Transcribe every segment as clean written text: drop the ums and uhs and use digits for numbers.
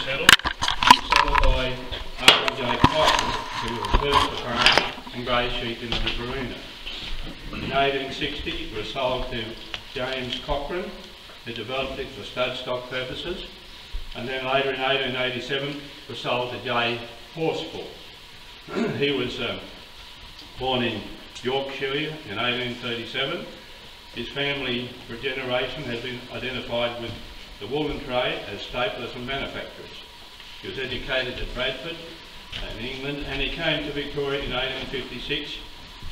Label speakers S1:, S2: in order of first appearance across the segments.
S1: settled by who was first to farm and graze sheep in the Riverina. In 1860 it was sold to James Cochrane, who developed it for stud stock purposes, and then later in 1887 it was sold to J. Horsfall. He was born in Yorkshire in 1837. His family for a generation has been identified with the woolen trade as staplers and manufacturers. He was educated at Bradford in England, and he came to Victoria in 1856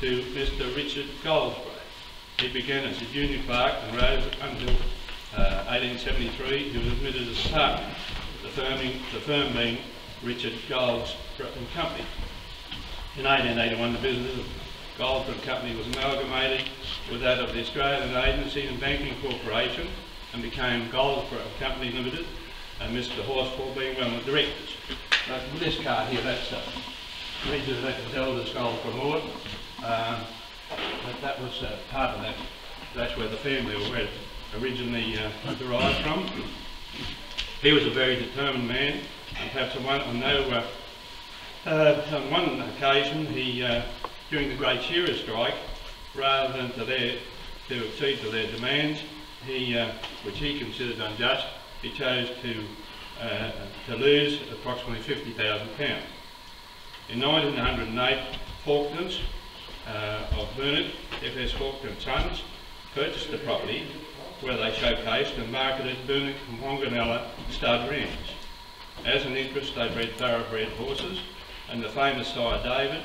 S1: to Mr. Richard Goldsborough. He began as a junior clerk and rose until 1873. He was admitted as a partner, the firm being Richard Goldsborough and Company. In 1881 the business of Goldsborough Company was amalgamated with that of the Australian Agency and Banking Corporation and became Goldsborough Company Limited, and Mr. Horsfall being one of the directors. This card here, that's Regis eldest Goldsborough Lord. That was part of that. That's where the family originally derived from. He was a very determined man, and perhaps on one occasion, he during the Great Shearers' Strike, rather than to accede to their demands, which he considered unjust, he chose to lose approximately £50,000. In 1908, Faulkners of Bundure, F.S. Faulkner and Sons, purchased the property where they showcased and marketed Bundure and Wanganella stud rams. As an interest, they bred thoroughbred horses, and the famous sire David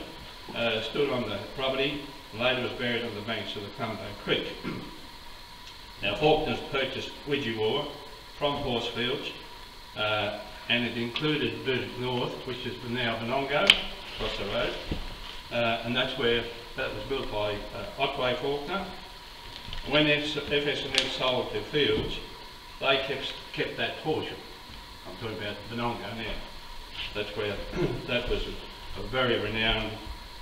S1: stood on the property and later was buried on the banks of the Clumbo Creek. Now, Faulkners purchased Widgiewa from Horsefields, and it included Bundure North, which is now Morundah, across the road, and that's where that was built by Otway Faulkner. When FS&F sold their fields, they kept that portion. I'm talking about Morundah now. That's where that was a very renowned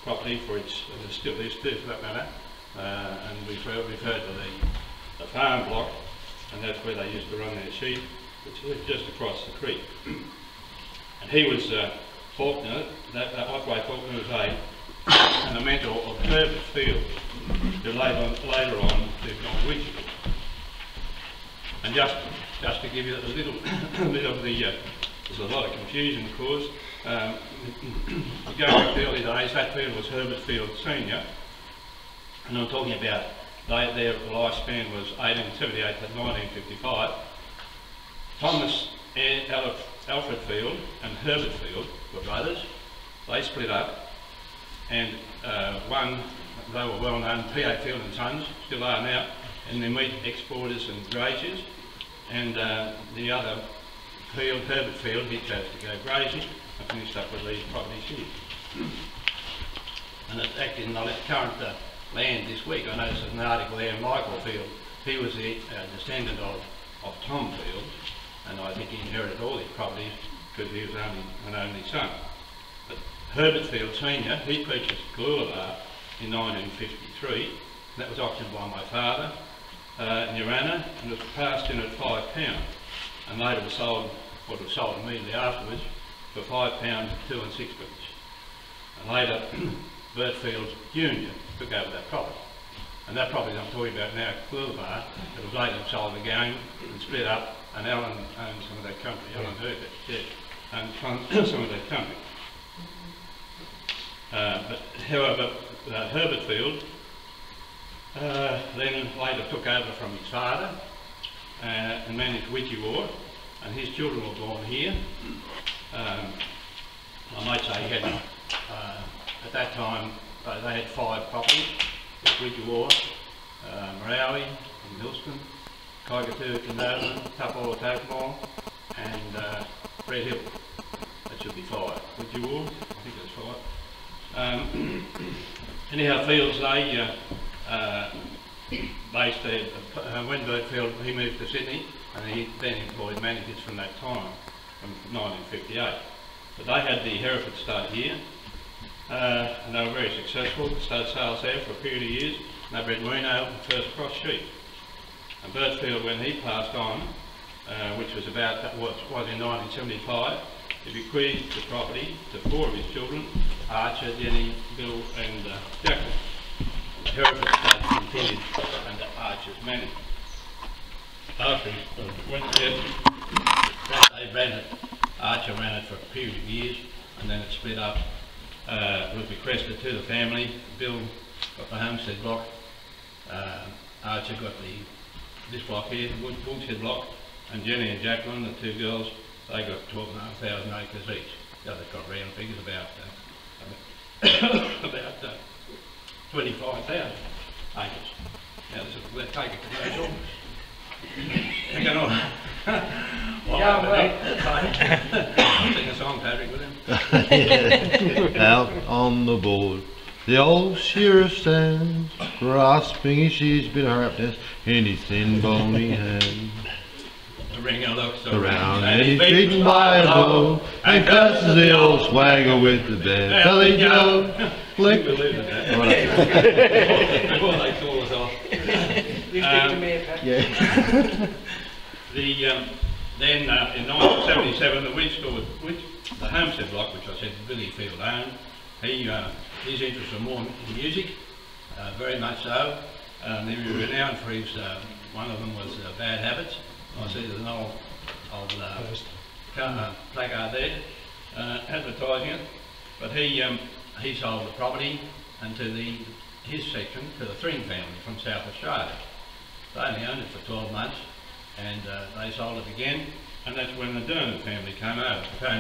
S1: property for its, still is for that matter, and we've heard of the farm block, and that's where they used to run their sheep, which lived just across the creek. And he was Faulkner, Otway Faulkner was a mentor of Herbert Field, who later on lived on Widgiewa. And just to give you a little bit of the, there's a lot of confusion of course. Going back to the early days, that field was Herbert Field Senior, and I'm talking about their lifespan was 1878 to 1955. Thomas Alfred Field and Herbert Field were brothers. They split up, and they were well known, P.A. Field and Sons, still are now, and they're meat exporters and graziers. And the other field, Herbert Field, he chose to go grazing and finished up with these properties here. And it's actually in the current land this week. I noticed an article there, Michael Field. He was the descendant of Tom Field, and I think he inherited all his properties because he was an only son. But Herbert Field Senior, he purchased Coolabah in 1953. That was auctioned by my father in Riverina, and it was passed in at £5, and later was sold, or was sold immediately afterwards, for £5 2 and 6. And later, Bert Field Jr. took over that property. And that property I'm talking about now, Coolabah, it was later sold again and split up, and Alan owned some of that country. Alan Herbert, yeah, owned some of that country. But however, Herbert Field then later took over from his father and managed Widgiewa, and his children were born here. I might say he had, at that time, they had 5 properties: Widgiewa, Morawi, Millston, Cockatoo, Candona, Tupwal, Tocumwal, and Red Hill. That should be 5. Widgiewa, I think there's 5. Anyhow, Fields, they based their, when Bert Field, he moved to Sydney, and he then employed managers from that time, from 1958. But they had the Hereford stud here, and they were very successful. Stud sales there for a period of years, and they bred merino and first cross sheep. And Bert Field, when he passed on, which was in 1975. He bequeathed the property to 4 of his children, Archer, Jenny, Bill and Jacqueline. The heritage state continued under Archer's management. After he went there, Archer ran it for a period of years, and then it split up. It was bequested to the family. Bill got the homestead block, Archer got this block here, the Woolshed block, and Jenny and Jacqueline, the 2 girls, they got 12,500 acres each. The others got round figures about 25,000 acres. Now let's take a commercial. Hang on. Sing a song, Patrick, with him.
S2: Out on the board, the old shearer stands, grasping his shears, bit of harp dance in his thin bony hand.
S1: The ringer looks
S2: around and he's beaten by a bow, and curses the old swagger with the bare belly Joe. Flick.
S1: Before they call us off. Then in 1977, the homestead block, which I said Billy Field owned, his interests were more in music, very much so. They were renowned for his, one of them was Bad Habits. I see there's an old placard there advertising it. But he sold the property and to his section to the Thring family from South Australia. They only owned it for 12 months and they sold it again, and that's when the Dernan family came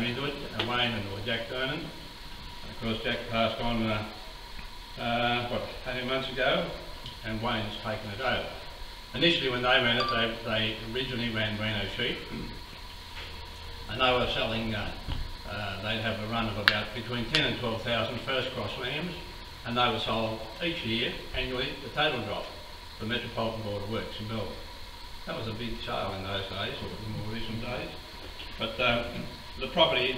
S1: into it, Wayne and Jack Dernan. Of course Jack passed on 18 months ago, and Wayne's taken it over. Initially when they ran it, they originally ran Reno sheep, and they were selling, they'd have a run of about between 10 and 12,000 first cross lambs, and they were sold each year, annually, the total drop, the Metropolitan Board of Works in Melbourne. That was a big sale in those days, or in more recent days. But the property,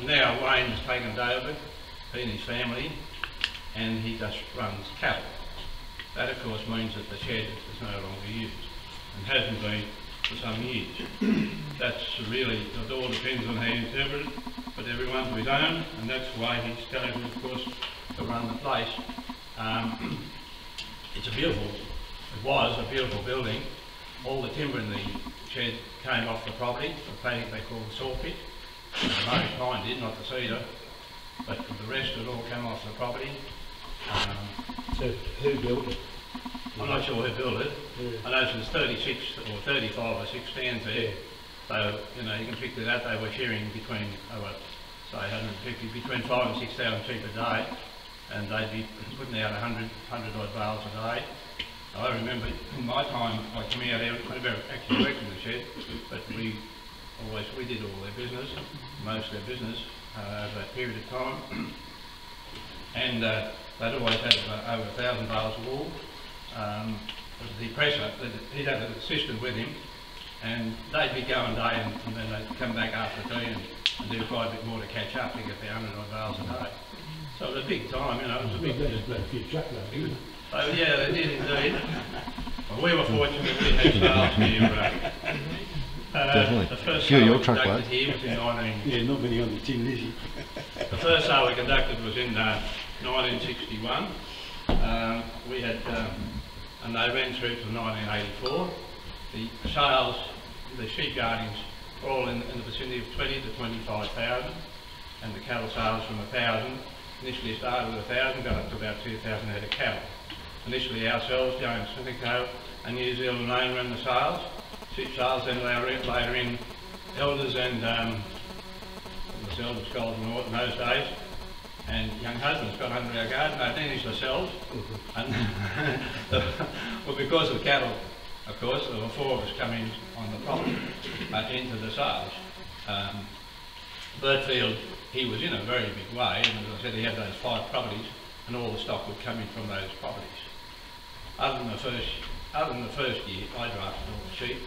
S1: now Wayne's taken it over, he and his family, and he just runs cattle. That of course means that the shed is no longer used, and hasn't been for some years. That's really, it all depends on how you interpret it, but everyone's his own, and that's why he's chosen, of course, to run the place. It was a beautiful building. All the timber in the shed came off the property, the paddock they call the saw pit. The most pine did, not the cedar, but the rest of it all came off the property.
S3: So who built it?
S1: I'm not sure who built it. Yeah. I know there's 36 or 35 or 6 stands there. Yeah. So, you know, you can pick that up. They were shearing between, say 150, between 5,000 and 6,000 sheep a day, and they'd be putting out 100 odd bales a day. I remember in my time, I came out there, I never actually worked in the shed, but we did all their business, most of their business over that period of time. And they'd always had over 1,000 bales of wool. The presser, he'd have an assistant with him, and they'd be going day and then they'd come back after tea and do quite a bit more to catch up to get their 100 odd bales a day. So it was a big time, you know. It was a big time. Oh yeah, they did indeed. Well, we were fortunate we had sales here.
S2: Definitely.
S1: The first
S2: sure,
S1: sale
S2: your
S1: we
S2: truck
S1: conducted here was in 19...
S3: Yeah, not many on the tin, is he?
S1: The first sale we conducted was in 1961. We had, and they ran through to 1984. The sales, the sheep yardings were all in the vicinity of 20 to 25,000, and the cattle sales from 1,000. Initially started with 1,000, got up to about 2,000 head of cattle. Initially ourselves, James Smithico and New Zealand Lane ran the sales, sheep sales, then later in elders and the elders Golden North in those days, and young husbands got under our garden, they finished themselves, and well, because of cattle, of course, there were 4 of us coming on the property into the sales. Birdfield, he was in a very big way, and as I said, he had those 5 properties, and all the stock would come in from those properties. Other than the first year, I drafted all the sheep,